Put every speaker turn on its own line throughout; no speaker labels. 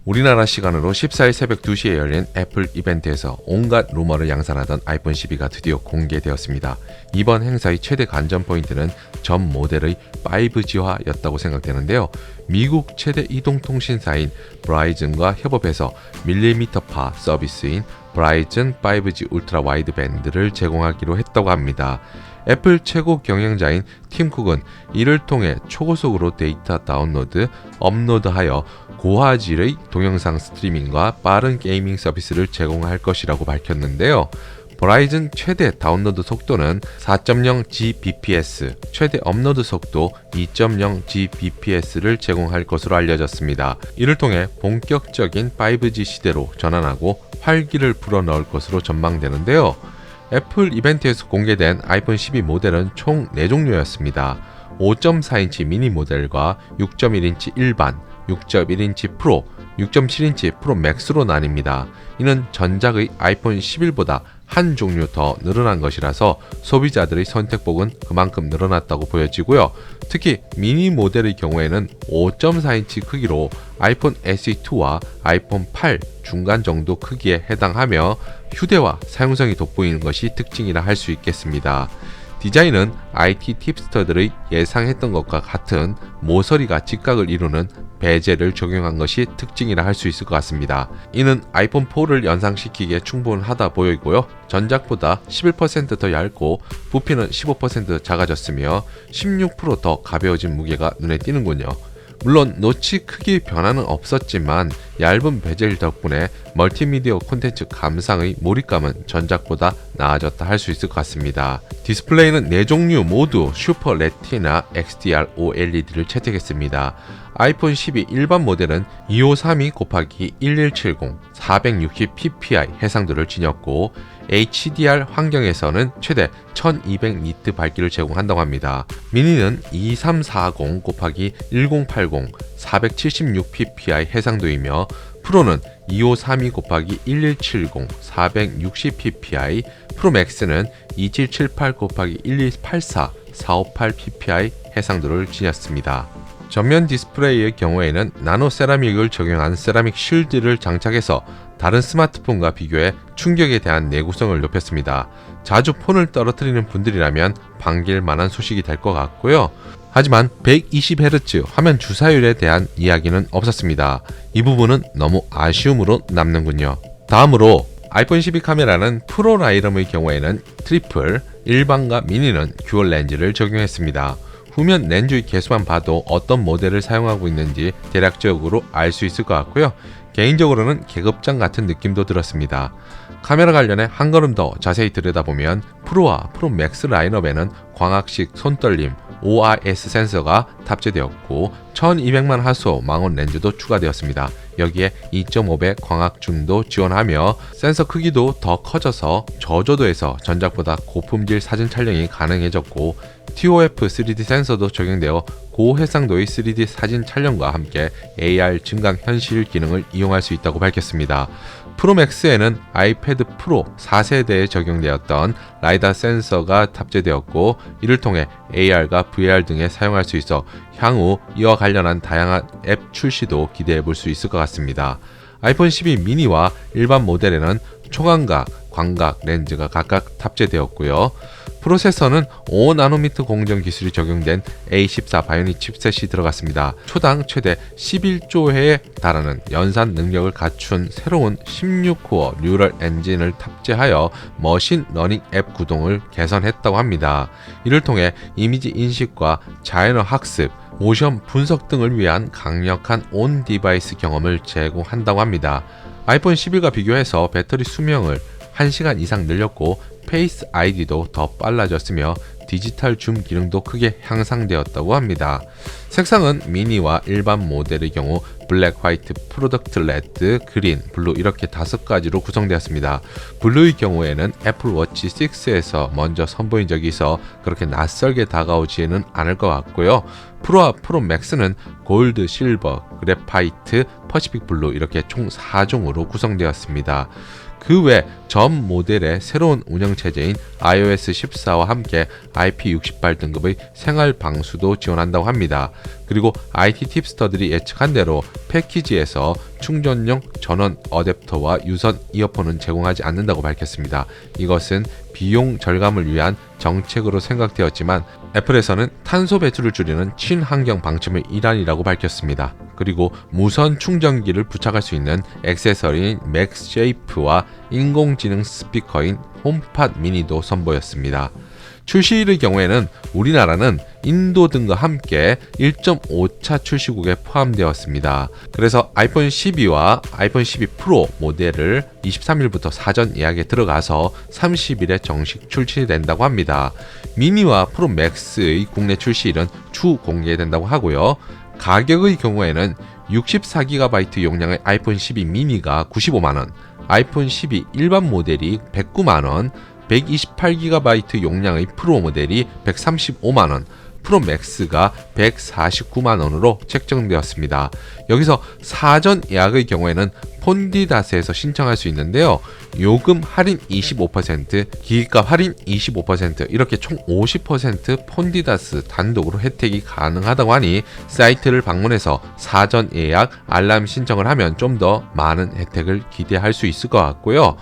우리나라 시간으로 14일 새벽 2시에 열린 애플 이벤트에서 온갖 루머를 양산하던 아이폰 12가 드디어 공개되었습니다. 이번 행사의 최대 관전 포인트는 전 모델의 5G화였다고 생각되는데요. 미국 최대 이동통신사인 브라이즌과 협업해서 밀리미터파 서비스인 브라이즌 5G 울트라 와이드 밴드를 제공하기로 했다고 합니다. 애플 최고 경영자인 팀 쿡은 이를 통해 초고속으로 데이터 다운로드, 업로드하여 고화질의 동영상 스트리밍과 빠른 게이밍 서비스를 제공할 것이라고 밝혔는데요. 브라이즌 최대 다운로드 속도는 4.0Gbps, 최대 업로드 속도 2.0Gbps를 제공할 것으로 알려졌습니다. 이를 통해 본격적인 5G 시대로 전환하고 활기를 불어넣을 것으로 전망되는데요. 애플 이벤트에서 공개된 아이폰 12 모델은 총 4종류였습니다. 5.4인치 미니 모델과 6.1인치 일반, 6.1인치 프로, 6.7인치 프로 맥스로 나뉩니다. 이는 전작의 아이폰 11보다 한 종류 더 늘어난 것이라서 소비자들의 선택폭은 그만큼 늘어났다고 보여지고요. 특히 미니 모델의 경우에는 5.4인치 크기로 아이폰 SE2와 아이폰 8 중간 정도 크기에 해당하며 휴대와 사용성이 돋보이는 것이 특징이라 할 수 있겠습니다. 디자인은 IT 팁스터들의 예상했던 것과 같은 모서리가 직각을 이루는 베젤을 적용한 것이 특징이라 할 수 있을 것 같습니다. 이는 아이폰 4를 연상시키기에 충분하다 보이고요. 전작보다 11% 더 얇고 부피는 15% 작아졌으며 16% 더 가벼워진 무게가 눈에 띄는군요. 물론 노치 크기 변화는 없었지만 얇은 베젤 덕분에 멀티미디어 콘텐츠 감상의 몰입감은 전작보다 나아졌다 할 수 있을 것 같습니다. 디스플레이는 4종류 모두 슈퍼 레티나 XDR OLED를 채택했습니다. 아이폰 12 일반 모델은 2532/1170 460ppi 해상도를 지녔고 HDR 환경에서는 최대 1200니트 밝기를 제공한다고 합니다. 미니는 2340/1080 476ppi 해상도이며 프로는 2532/1170 460ppi, 프로 맥스는 2778/1284 458ppi 해상도를 지녔습니다. 전면 디스플레이의 경우에는 나노 세라믹을 적용한 세라믹 쉴드를 장착해서 다른 스마트폰과 비교해 충격에 대한 내구성을 높였습니다. 자주 폰을 떨어뜨리는 분들이라면 반길 만한 소식이 될 것 같고요. 하지만 120Hz 화면 주사율에 대한 이야기는 없었습니다. 이 부분은 너무 아쉬움으로 남는군요. 다음으로 아이폰 12 카메라는 프로 라이럼의 경우에는 트리플, 일반과 미니는 듀얼 렌즈를 적용했습니다. 후면 렌즈의 개수만 봐도 어떤 모델을 사용하고 있는지 대략적으로 알 수 있을 것 같고요. 개인적으로는 계급장 같은 느낌도 들었습니다. 카메라 관련해 한 걸음 더 자세히 들여다보면 프로와 프로 맥스 라인업에는 광학식 손떨림 OIS 센서가 탑재되었고 1200만 화소 망원 렌즈도 추가되었습니다. 여기에 2.5배 광학 줌도 지원하며 센서 크기도 더 커져서 저조도에서 전작보다 고품질 사진 촬영이 가능해졌고 TOF 3D 센서도 적용되어 고해상도의 3D 사진 촬영과 함께 AR 증강 현실 기능을 이용할 수 있다고 밝혔습니다. 프로맥스에는 아이패드 프로 4세대에 적용되었던 라이다 센서가 탑재되었고 이를 통해 AR과 VR 등에 사용할 수 있어 향후 이와 관련한 다양한 앱 출시도 기대해 볼 수 있을 것 같습니다. 아이폰 12 미니와 일반 모델에는 초광각, 광각 렌즈가 각각 탑재되었고요. 프로세서는 5나노미터 공정 기술이 적용된 A14 바이오닉 칩셋이 들어갔습니다. 초당 최대 11조회에 달하는 연산 능력을 갖춘 새로운 16코어 뉴럴 엔진을 탑재하여 머신 러닝 앱 구동을 개선했다고 합니다. 이를 통해 이미지 인식과 자연어 학습, 모션 분석 등을 위한 강력한 온 디바이스 경험을 제공한다고 합니다. 아이폰 11과 비교해서 배터리 수명을 1시간 이상 늘렸고 페이스 아이디도 더 빨라졌으며 디지털 줌 기능도 크게 향상되었다고 합니다. 색상은 미니와 일반 모델의 경우 블랙, 화이트, 프로덕트 레드, 그린, 블루 이렇게 5가지로 구성되었습니다. 블루의 경우에는 애플워치 6에서 먼저 선보인 적이 있어 그렇게 낯설게 다가오지는 않을 것 같고요. 프로와 프로 맥스는 골드, 실버, 그래파이트, 퍼시픽 블루 이렇게 총 4종으로 구성되었습니다. 그 외 전 모델의 새로운 운영체제인 iOS 14와 함께 IP68 등급의 생활 방수도 지원한다고 합니다. 그리고 IT 팁스터들이 예측한 대로 패키지에서 충전용 전원 어댑터와 유선 이어폰은 제공하지 않는다고 밝혔습니다. 이것은 비용 절감을 위한 정책으로 생각되었지만 애플에서는 탄소 배출을 줄이는 친환경 방침의 일환이라고 밝혔습니다. 그리고 무선 충전기를 부착할 수 있는 액세서리인 맥쉐이프와 인공지능 스피커인 홈팟 미니도 선보였습니다. 출시일의 경우에는 우리나라는 인도 등과 함께 1.5차 출시국에 포함되었습니다. 그래서 아이폰 12와 아이폰 12 프로 모델을 23일부터 사전 예약에 들어가서 30일에 정식 출시된다고 합니다. 미니와 프로 맥스의 국내 출시일은 추후 공개된다고 하고요. 가격의 경우에는 64GB 용량의 아이폰 12 미니가 95만원, 아이폰 12 일반 모델이 109만원, 128GB 용량의 프로 모델이 135만원, 프로 맥스가 149만원으로 책정되었습니다. 여기서 사전 예약의 경우에는 폰디다스에서 신청할 수 있는데요. 요금 할인 25%, 기기값 할인 25%, 이렇게 총 50% 폰디다스 단독으로 혜택이 가능하다고 하니 사이트를 방문해서 사전 예약, 알람 신청을 하면 좀 더 많은 혜택을 기대할 수 있을 것 같고요.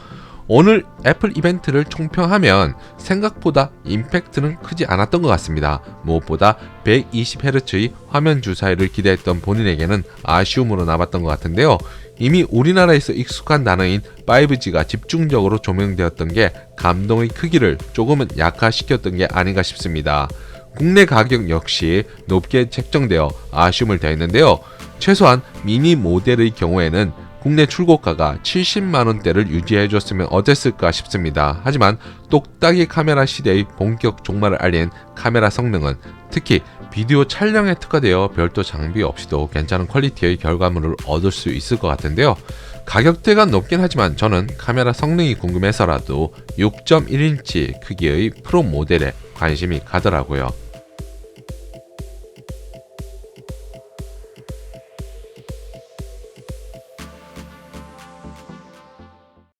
오늘 애플 이벤트를 총평하면 생각보다 임팩트는 크지 않았던 것 같습니다. 무엇보다 120Hz의 화면 주사위를 기대했던 본인에게는 아쉬움으로 남았던 것 같은데요. 이미 우리나라에서 익숙한 단어인 5G가 집중적으로 조명되었던 게 감동의 크기를 조금은 약화시켰던 게 아닌가 싶습니다. 국내 가격 역시 높게 책정되어 아쉬움을 더했는데요. 최소한 미니 모델의 경우에는 국내 출고가가 70만원대를 유지해줬으면 어땠을까 싶습니다. 하지만 똑딱이 카메라 시대의 본격 종말을 알린 카메라 성능은 특히 비디오 촬영에 특화되어 별도 장비 없이도 괜찮은 퀄리티의 결과물을 얻을 수 있을 것 같은데요. 가격대가 높긴 하지만 저는 카메라 성능이 궁금해서라도 6.1인치 크기의 프로 모델에 관심이 가더라고요.